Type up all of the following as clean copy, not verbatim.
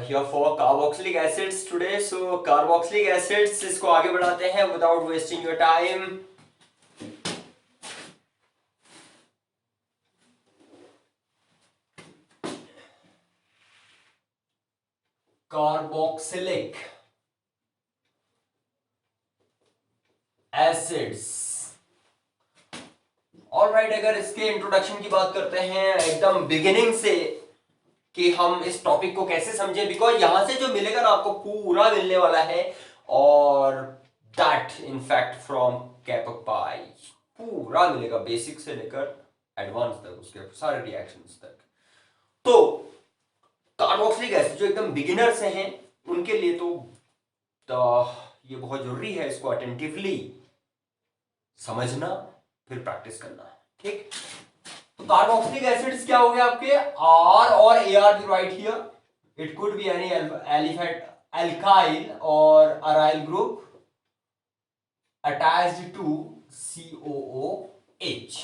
here for carboxylic acids today. So carboxylic acids इसको आगे बढ़ाते हैं without wasting your time. Carboxylic acids. Alright, अगर इसके इंट्रोडक्शन की बात करते हैं एकदम बिगिनिंग से कि हम इस टॉपिक को कैसे समझे, बिकॉज यहां से जो मिलेगा ना आपको पूरा मिलने वाला है, और दैट इनफैक्ट फ्रॉम कैपक पाई पूरा मिलेगा, बेसिक से लेकर एडवांस तक, उसके सारे रिएक्शंस तक. तो कार्बोक्सिलिक एसिड जो एकदम बिगिनर से हैं उनके लिए तो ये बहुत जरूरी है इसको अटेंटिवली समझना, फिर प्रैक्टिस करना. ठीक, तो कार्बोक्सिलिक एसिड्स क्या हो गए आपके, आर और A R B right here. It could be any alkyl और aryl group attached to COOH.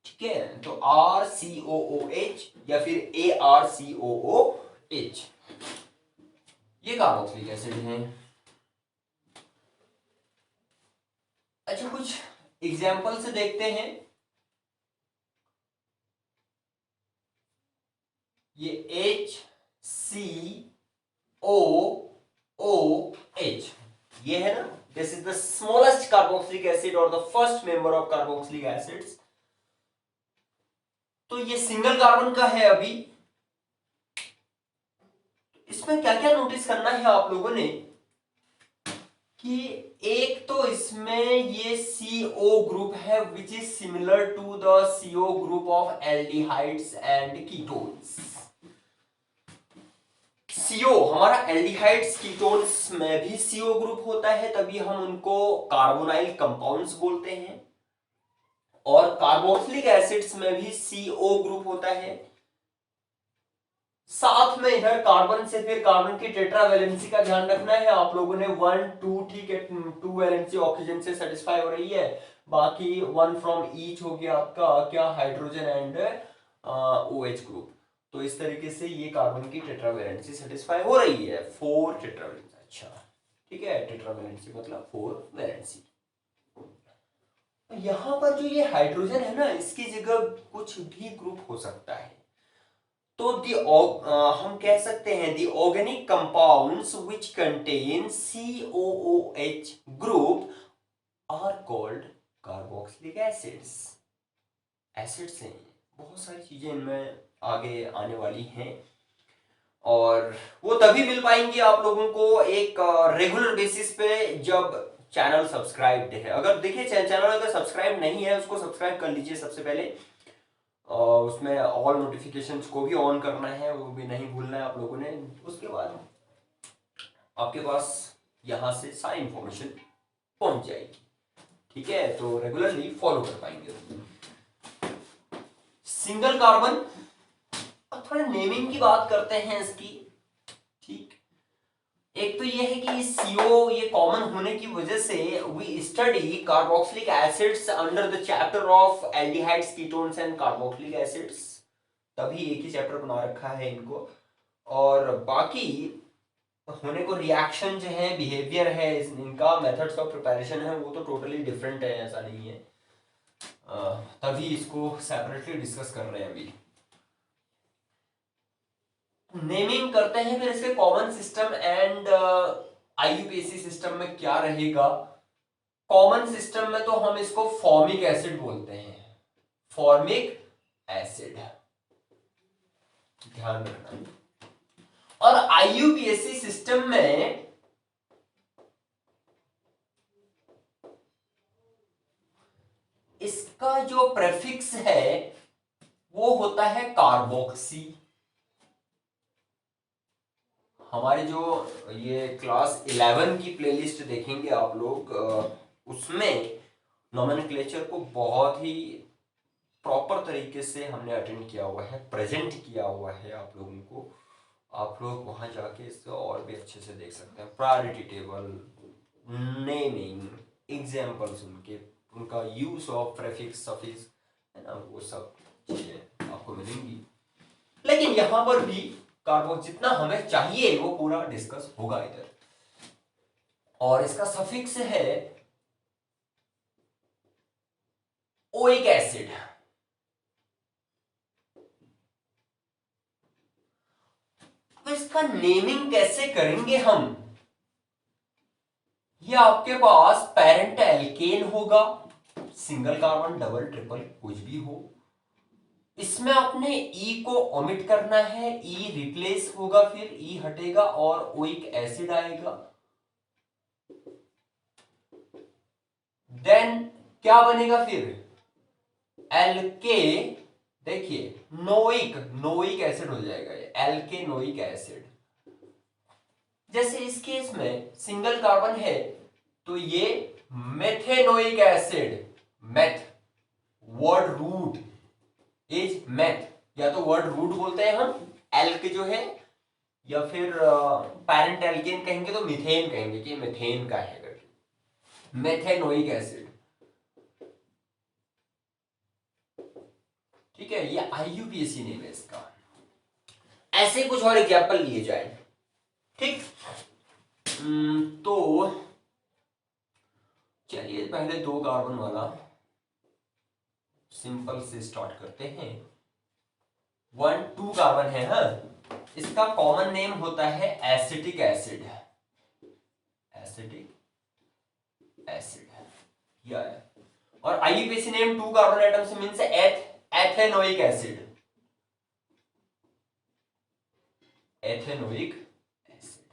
ठीक है, तो RCOOH या फिर ARCOOH ये कार्बोक्सिलिक एसिड हैं. अच्छा, कुछ एग्जाम्पल से देखते हैं. ये HCOOH ये है ना, this is the smallest carboxylic acid और the first member of carboxylic acids. तो ये सिंगल कार्बन का है. अभी इसमें क्या क्या नोटिस करना है आप लोगों ने कि एक तो इसमें ये CO ग्रुप है which is similar to the CO group of aldehydes and ketones. CO हमारा एल्डिहाइड्स कीटोन्स में भी CO ग्रुप होता है, तभी हम उनको कार्बोनाइल कंपाउंड्स बोलते हैं. और कार्बोक्सिलिक एसिड्स में भी CO ग्रुप होता है. साथ में इधर कार्बन से फिर कार्बन की टेट्रावैलेंसी का ध्यान रखना है आप लोगों ने. 1 2 ठीक है, 2 वैलेंसी ऑक्सीजन से सेटिस्फाई हो रही है, बाकी 1 फ्रॉम ईच हो गया आपका क्या, हाइड्रोजन एंड OH ग्रुप. तो इस तरीके से ये कार्बन की टेट्रावैलेंसी सेटिस्फाई हो रही है. 4 टेट्रावैलेंसी. अच्छा ठीक है, टेट्रावैलेंसी मतलब 4 वैलेंसी. यहां पर जो ये हाइड्रोजन है ना, इसकी जगह कुछ भी ग्रुप हो सकता है. तो हम कह सकते हैं the organic compounds which contain COOH group are called carboxylic acids. Acids हैं, बहुत सारी चीजें इनमें आगे आने वाली हैं, और वो तभी मिल पाएंगी आप लोगों को एक रेगुलर बेसिस पे जब चैनल सब्सक्राइब्ड है. अगर देखिए चैनल अगर सब्सक्राइब नहीं है उसको सब्सक्राइब कर लीजिए सबसे पहले, और उसमें ऑल नोटिफिकेशंस को भी ऑन करना है, वो भी नहीं भूलना है आप लोगों ने. उसके बाद आपके पास यहाँ से सारी इंफॉर्मेशन पहुंच जाएगी. ठीक है, तो रेगुलरली फॉलो कर पाएंगे. सिंगल कार्बन, अब थोड़ा नेमिंग की बात करते हैं इसकी. ठीक, एक तो ये है कि CO ये कॉमन होने की वजह से we study carboxylic acids under the chapter of aldehydes ketones and carboxylic acids. तभी एक ही चैप्टर बना रखा है इनको, और बाकी होने को रिएक्शन जो है, बिहेवियर है, इनका मेथड्स ऑफ प्रिपरेशन है, वो तो टोटली डिफरेंट है, ऐसा नहीं है. तभी इसको सेपरेटली डिस्कस कर रहे हैं अभी. नेमिंग करते हैं फिर इसके common system and IUPAC system में क्या रहेगा. कॉमन सिस्टम में तो हम इसको फॉर्मिक एसिड बोलते हैं, फॉर्मिक एसिड, ध्यान रखना. और IUPAC सिस्टम में इसका जो प्रेफिक्स है वो होता है कार्बोक्सी. हमारे जो ये क्लास 11 की प्लेलिस्ट देखेंगे आप लोग, उसमें नोमेनक्लेचर को बहुत ही प्रॉपर तरीके से हमने अटेंड किया हुआ है, प्रेजेंट किया हुआ है आप लोगों को. आप लोग वहां जाके इसको और भी अच्छे से देख सकते हैं. प्रायोरिटी टेबल, नेमिंग, एग्जाम्पल्स, उनका यूज ऑफ प्रेफिक्स, सफिक्स है ना, वो सब चीजें आपको मिलेंगी. लेकिन यहां पर भी कार्बोक्स जितना हमें चाहिए वो पूरा डिस्कस होगा इधर। और इसका सफिक्स है ओइक एसिड। तो इसका नेमिंग कैसे करेंगे हम? ये आपके पास पेरेंट एल्केन होगा, सिंगल कार्बन डबल ट्रिपल कुछ भी हो। इसमें आपने ई को ओमिट करना है, ई रिप्लेस होगा, फिर ई हटेगा और ओइक एसिड आएगा। देन क्या बनेगा फिर? एल्के, देखिए नोइक एसिड हो जाएगा ये, एल्केनोइक एसिड। जैसे इस केस में सिंगल कार्बन है तो ये methanoic acid, meth word root is meth, या तो वर्ड रूट बोलते हैं हम एल्क जो है, या फिर पेरेंट एल्केन कहेंगे तो मिथेन कहेंगे कि मिथेन का है करके, मेथेनोइक एसिड। ठीक है, ये आईयूपीएसी नेम है इसका। ऐसे कुछ और एग्जांपल लिए जाए, ठीक। तो चलिए पहले 2 कार्बन वाला सिंपल से स्टार्ट करते हैं। 2 कार्बन है, हाँ, इसका कॉमन नेम होता है एसिटिक एसिड, एसिटिक एसिड किया है। और IUPAC name 2 carbon atoms means ethanoic acid, ethanoic acid.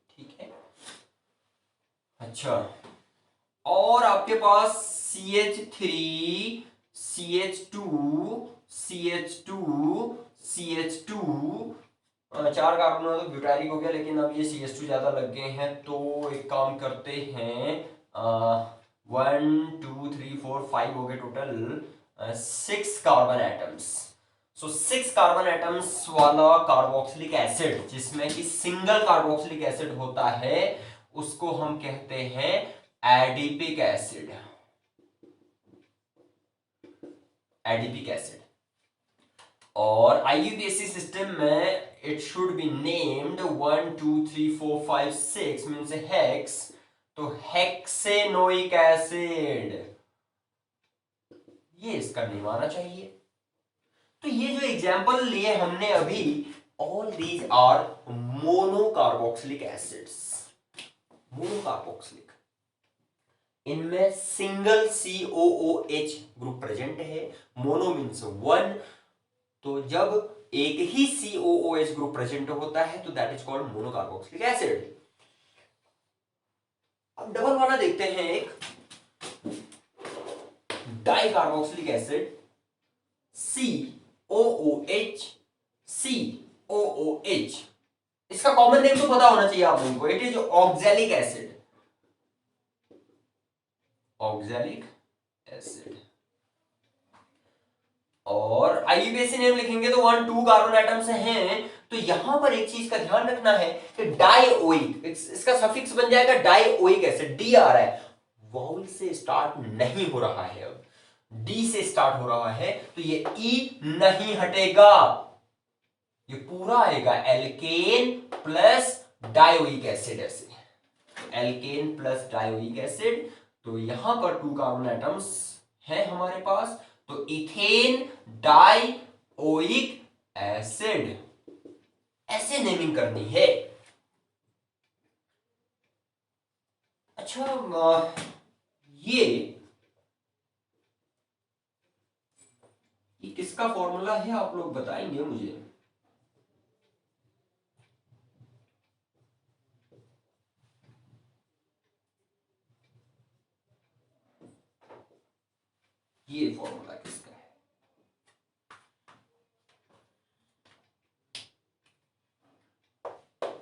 ठीक है, अच्छा। और आपके पास CH3 CH2 CH2 CH2, 4 carbon तो ब्यूटारिक हो गया, लेकिन अब ये CH2 ज्यादा लग गए हैं, तो एक काम करते हैं, 1 2 3 4 5 हो गए टोटल, 6 कार्बन एटम्स। सो 6 कार्बन एटम्स वाला कार्बोक्सिलिक एसिड, जिसमें कि सिंगल कार्बोक्सिलिक एसिड होता है, उसको हम कहते हैं एडिपिक एसिड, एडिपिक एसिड। और आईयूपीएसी सिस्टम में it should be named 1 2 3 4 5 6 means hex, तो हेक्सेनोइक एसिड, ये इसका नेम आना चाहिए। तो ये जो एग्जांपल लिए हमने अभी, all these are monocarboxylic acids, monocarboxylic, इनमें सिंगल COOH ग्रुप प्रेजेंट है, मोनो मीन्स 1, तो जब एक ही COOH ग्रुप प्रेजेंट होता है तो that is called monocarboxylic acid. अब डबल वाला देखते हैं, एक डाइकार्बोक्सिलिक एसिड, COOH COOH, इसका कॉमन नेम तो पता होना चाहिए आप लोगों को, it is oxalic acid, oxalic acid. और आईयूपीएसी नेम लिखेंगे तो 1 2 कार्बन एटम्स हैं, तो यहां पर एक चीज का ध्यान रखना है कि डाइओइक, इसका सफिक्स बन जाएगा डाइओइक एसिड, डी आ रहा है, वाउल से स्टार्ट नहीं हो रहा है, अब डी से स्टार्ट हो रहा है, तो ये ई नहीं हटेगा, ये पूरा आएगा एल्केन प्लस डाइओइक एसिड, ऐसे एल्केन प्लस डाइओइक एसिड। तो यहां पर 2 कार्बन एटम्स है हमारे पास, तो इथेन डाइओइक एसिड, ऐसे नेमिंग करनी है। अच्छा, ये किसका फॉर्मूला है आप लोग बताएंगे मुझे? ये फॉर्मूला किसका है?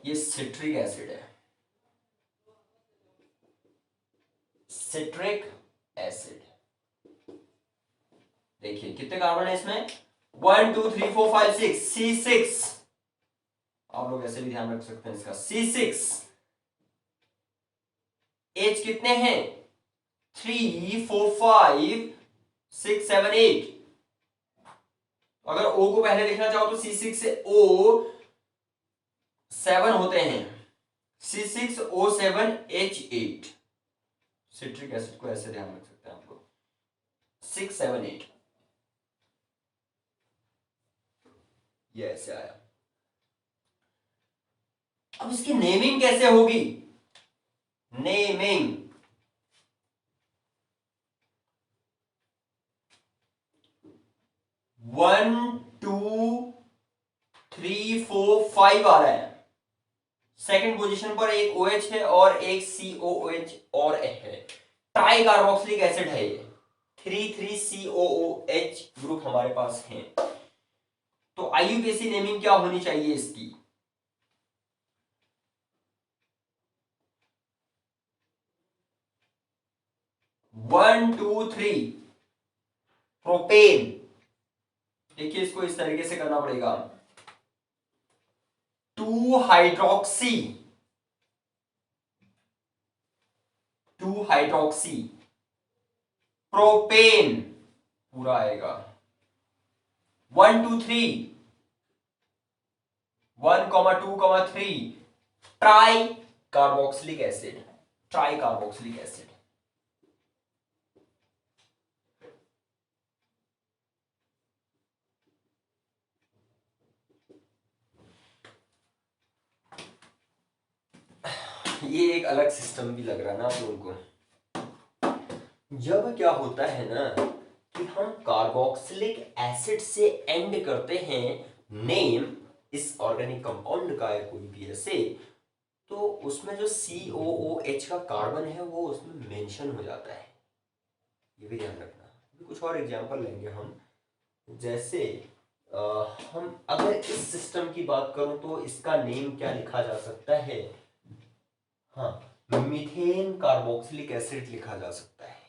ये सिट्रिक एसिड है, सिट्रिक एसिड। देखिए कितने कार्बन है इसमें, 1 2 3 4 5 6, C6, आप लोग ऐसे भी ध्यान रख सकते हैं इसका, C6, H कितने हैं, 3 4 5 6 7 8, अगर O को पहले लिखना चाहो तो C6O7 होते हैं, C6O7H8। सिट्रिक एसिड को ऐसे ध्यान रख सकते हैं आप लोग, 678, ये ऐसे आया। अब इसकी नेमिंग कैसे होगी? Naming, one two three four five आ रहा है, सेकंड पोजीशन पर एक OH है और एक COOH और है, ट्राई कार्बोक्सिलिक एसिड है ये, 3,3-COOH ग्रुप हमारे पास है। तो IUPAC नेमिंग क्या होनी चाहिए इसकी? 1 2 3 प्रोपेन। देखिए इसको इस तरीके से करना पड़ेगा, 2 हाइड्रोक्सी, 2 हाइड्रोक्सी प्रोपेन पूरा आएगा, 1 2 3 1 2 3 try carboxylic acid, try carboxylic acid. ये एक अलग सिस्टम भी लग रहा है ना आप लोगों को। जब क्या होता है ना कि हम कार्बोक्सिलिक एसिड से एंड करते हैं नेम इस ऑर्गेनिक कंपाउंड का है कोई भी ऐसे, तो उसमें जो COOH का कार्बन है वो उसमें मेंशन हो जाता है, ये भी ध्यान रखना। कुछ और एग्जांपल लेंगे हम, जैसे हम अगर इस सिस्टम की बात करूं तो इसका नेम क्या लिखा जा सकता है? हाँ, मीथेन कार्बोक्सिलिक एसिड लिखा जा सकता है।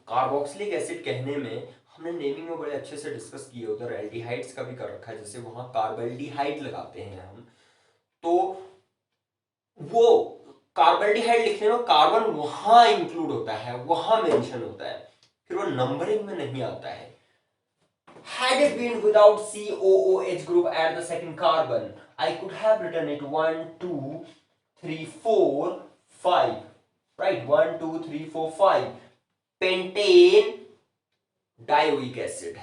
कार्बोक्सिलिक एसिड कहने में हमने नेमिंग में बड़े अच्छे से डिस्कस किए, उधर एल्डिहाइड्स का भी कर रखा है, जैसे वहां कार्बल्डिहाइड लगाते हैं हम, तो वो कार्बल्डिहाइड लिखने में कार्बन वहां इंक्लूड होता है, वहां मेंशन होता है, फिर वो नंबरिंग में नहीं आता है। Had it been without COOH group at the second carbon, I could have written it 1 2 3 4 5, right? 1 2 3 4 5 pentane dioic acid,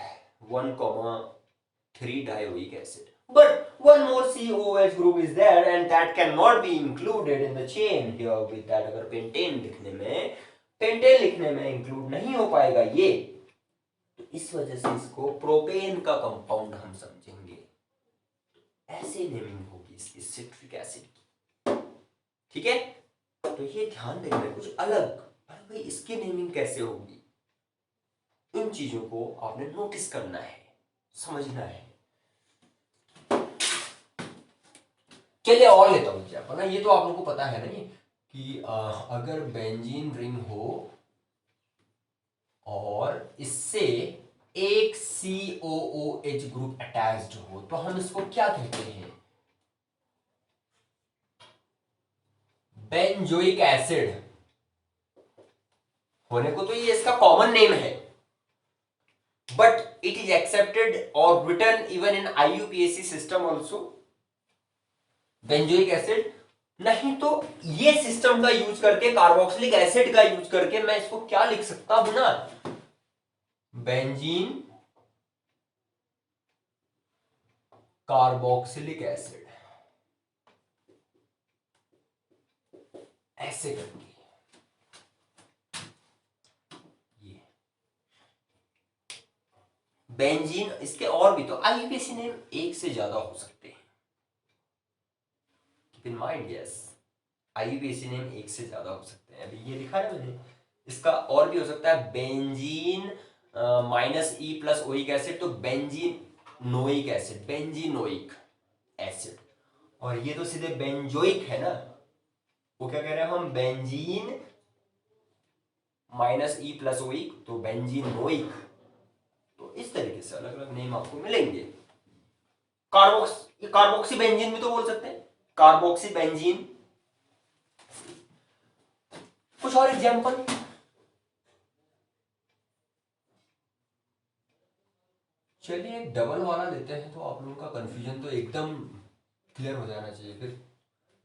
1,3 dioic acid. But one more COOH group is there and that cannot be included in the chain here with that. अगर pentane लिखने में include नहीं हो पाएगा ये, तो इस वजह से इसको प्रोपेन का कंपाउंड हम समझेंगे, ऐसे नेमिंग होगी इसकी सिट्रिक एसिड की, ठीक है? तो ये ध्यान देना है कुछ अलग, पर भाई इसकी नेमिंग कैसे होगी, इन चीजों को आपने नोटिस करना है, समझना है। चलिए और लेता हूं एग्जांपल ना, ये तो आप लोगों को पता है ना ये कि अगर बेंजीन रिंग हो और इससे एक COOH ग्रुप अटैच्ड हो तो हम इसको क्या कहते हैं? Benzoic acid. होने को तो ये इसका कॉमन नेम है, बट इट इज एक्सेप्टेड और written even in IUPAC system also benzoic acid. नहीं तो ये सिस्टम का यूज करके, कार्बोक्सिलिक एसिड का यूज करके मैं इसको क्या लिख सकता हूं ना, बेंजीन कार्बोक्सिलिक एसिड, ऐसे करके ये बेंजीन। इसके और भी तो IUPAC नेम एक से ज्यादा हो सकते हैं, keep in mind, yes IUPAC name एक से ज्यादा हो सकते हैं। अभी ये लिखा है मैंने, इसका और भी हो सकता है बेंजीन -E+ ओइक एसिड, तो बेंजीन नोइक एसिड, बेंजीनोइक एसिड। और ये तो सीधे बेंजोइक है ना, वो क्या कह रहे हैं हम, बेंजीन -E+ ओइक, तो बेंजीनोइक। तो इस तरीके से अलग अलग नेम आपको मिलेंगे। कार्बोक्सी बेंजीन भी तो बोल सकते हैं, कार्बोक्सी बेंजीन। कुछ और एग्जांपल, चलिए एक डबल वाला लेते हैं, तो आप लोगों का कंफ्यूजन तो एकदम क्लियर हो जाना चाहिए, फिर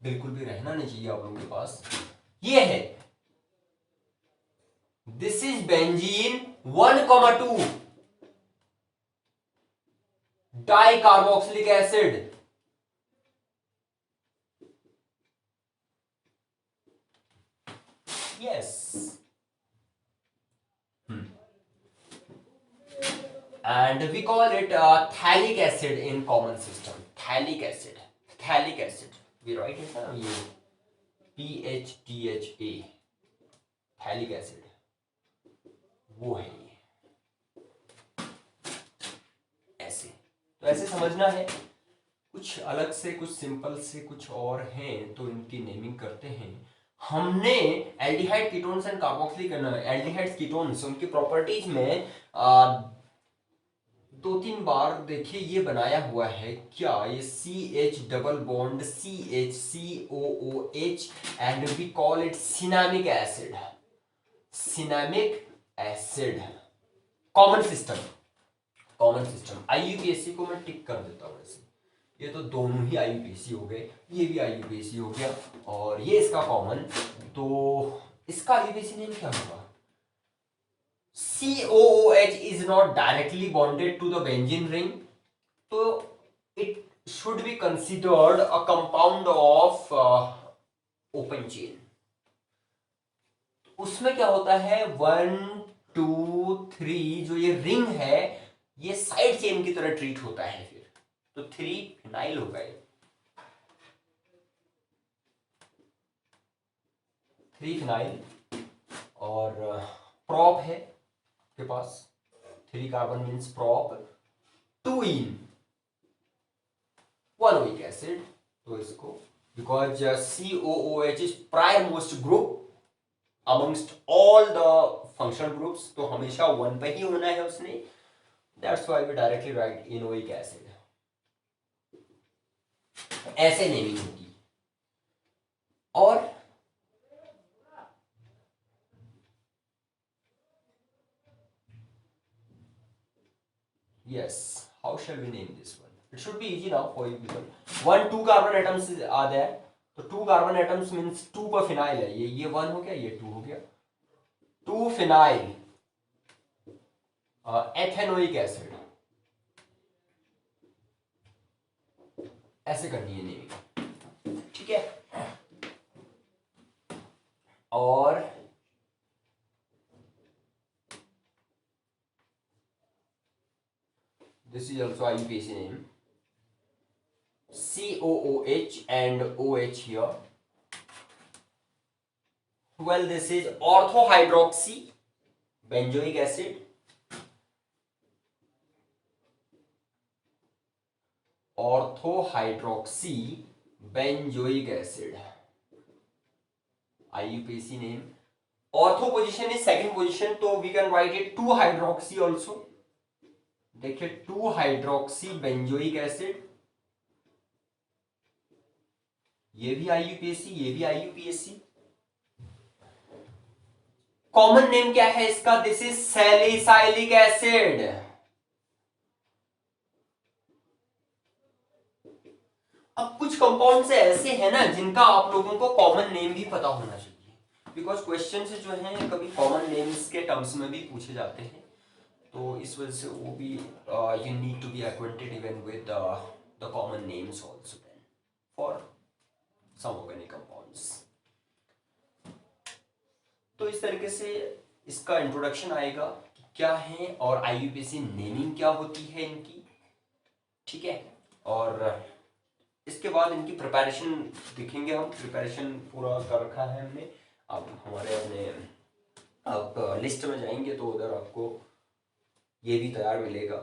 बिल्कुल भी रहना नहीं चाहिए आप लोगों के पास। ये है, this is benzene 1,2 di carboxylic acid. Yes, and we call it phthalic acid in common system. Phthalic acid, phthalic acid, we write it now, ये PHTHA, phthalic acid, वो है ये। ऐसे तो ऐसे समझना है, कुछ अलग से, कुछ सिंपल से, कुछ और हैं तो इनकी नेमिंग करते हैं। हमने aldehyde ketones and carboxylic aldehyde ketones, उनकी प्रॉपर्टीज में 2-3 बार देखिए ये बनाया हुआ है क्या, ये CH double bond CH COOH and we call it cinnamic acid, cinnamic acid. Common system, common system. IUPAC को मैं टिक कर देता हूँ ऐसे, ये तो दोनों ही IUPAC हो गए, ये भी IUPAC हो गया और ये इसका कॉमन, तो इसका IUPAC नेम क्या होगा? COOH is not directly bonded to the benzene ring, so it should be considered a compound of open chain। उसमें क्या होता है, 1 2 3 जो ये रिंग है ये साइड चेन की तरह ट्रीट होता है, फिर तो 3 फिनाइल हो गए, 3 फिनाइल और प्रॉप है के पास, 3 carbon means prop, 2 ene 1 oic acid, तो इसको because COOH is prior most group amongst all the functional groups, तो हमेशा 1 पे ही होना है उसने, that's why we directly write enoic acid. ऐसे नेमिंग होगी। और yes, how shall we name this one? It should be easy now for you people. 1 2 carbon atoms are there, तो 2 carbon atoms means 2 पर फिनाइल है, ये 1 हो गया, ये 2 हो गया, 2 फिनाइल एथेनोइक एसिड, ऐसे करनी है नेमिंग, ठीक है। और this is also IUPAC name, COOH and OH here. Well, this is orthohydroxy benzoic acid, orthohydroxy benzoic acid, IUPAC name. Ortho position is second position, so we can write it 2 hydroxy also, देखिए 2 hydroxy benzoic acid, ये भी IUPAC, ये भी IUPAC। Common name क्या है इसका, this is salicylic acid. अब कुछ कंपाउंड से ऐसे हैं ना जिनका आप लोगों को कॉमन नेम भी पता होना चाहिए, बिकॉज क्वेश्चन से जो है कभी कॉमन नेम्स के टर्म्स में भी पूछे जाते हैं, तो इस वजह से वो भी you need to be acquainted even with the common names also then for some organic compounds. तो इस तरीके से इसका इंट्रोडक्शन आएगा कि क्या है और IUPAC नेमिंग क्या होती है इनकी, ठीक है। और इसके बाद इनकी प्रिपरेशन देखेंगे हम, प्रिपरेशन पूरा कर रखा है हमने। अब हमारे अपने आप लिस्ट में जाएंगे तो उधर आपको ये भी तैयार मिलेगा,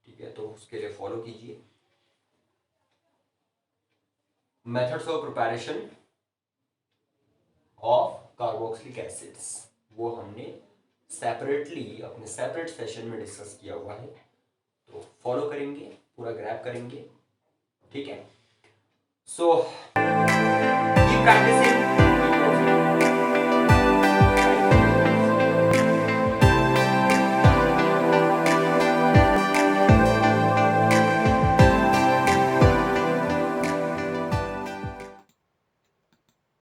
ठीक है, तो उसके लिए फॉलो कीजिए। Methods of preparation of carboxylic acids, वो हमने सेपरेटली अपने सेपरेट सेशन में डिस्कस किया हुआ है, तो फॉलो करेंगे, पूरा ग्रैब करेंगे, ठीक है। So keep practising.